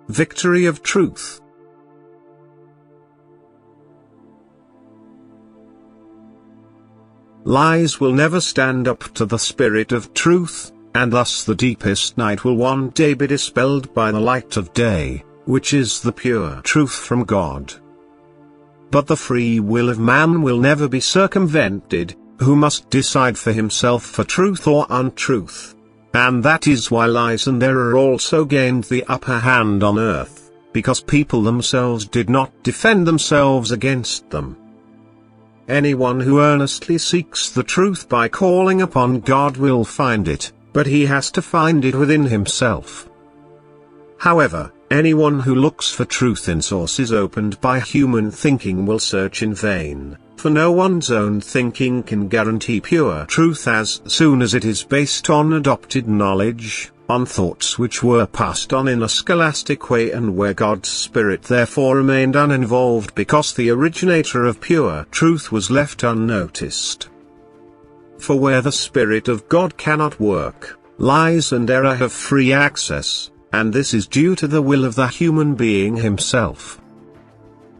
victory of truth. Lies will never stand up to the spirit of truth, and thus the deepest night will one day be dispelled by the light of day, which is the pure truth from God. But the free will of man will never be circumvented, who must decide for himself for truth or untruth. And that is why lies and error also gained the upper hand on earth, because people themselves did not defend themselves against them. Anyone who earnestly seeks the truth by calling upon God will find it, but he has to find it within himself. However, anyone who looks for truth in sources opened by human thinking will search in vain, for no one's own thinking can guarantee pure truth as soon as it is based on adopted knowledge, on thoughts which were passed on in a scholastic way and where God's Spirit therefore remained uninvolved because the originator of pure truth was left unnoticed. For where the Spirit of God cannot work, lies and error have free access, and this is due to the will of the human being himself.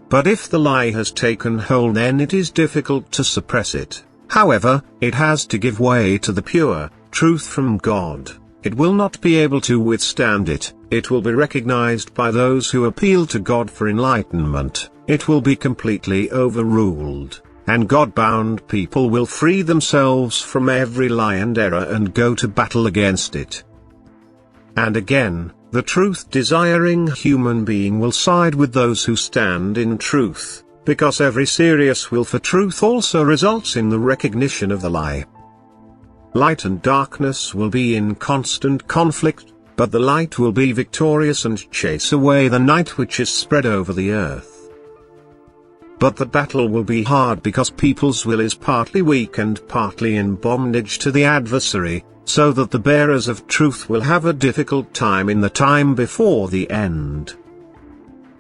But if the lie has taken hold, then it is difficult to suppress it. However, it has to give way to the pure truth from God. It will not be able to withstand it, it will be recognized by those who appeal to God for enlightenment, it will be completely overruled, and God-bound people will free themselves from every lie and error and go to battle against it. And again, the truth-desiring human being will side with those who stand in truth, because every serious will for truth also results in the recognition of the lie. Light and darkness will be in constant conflict, but the light will be victorious and chase away the night which is spread over the earth. But the battle will be hard because people's will is partly weak and partly in bondage to the adversary, so that the bearers of truth will have a difficult time in the time before the end.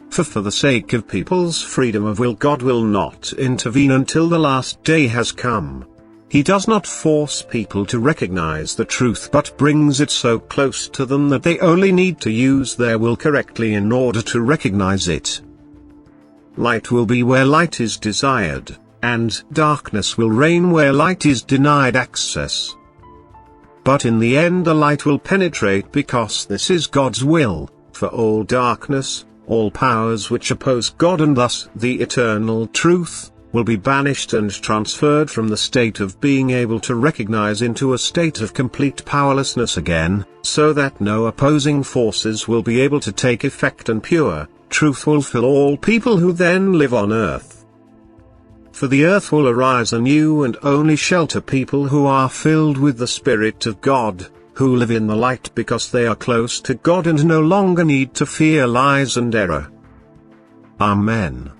For the sake of people's freedom of will, God will not intervene until the last day has come. He does not force people to recognize the truth but brings it so close to them that they only need to use their will correctly in order to recognize it. Light will be where light is desired, and darkness will reign where light is denied access. But in the end the light will penetrate because this is God's will, for all darkness, all powers which oppose God and thus the eternal truth, will be banished and transferred from the state of being able to recognize into a state of complete powerlessness again, so that no opposing forces will be able to take effect and pure truth will fill all people who then live on earth. For the earth will arise anew and only shelter people who are filled with the Spirit of God, who live in the light because they are close to God and no longer need to fear lies and error. Amen.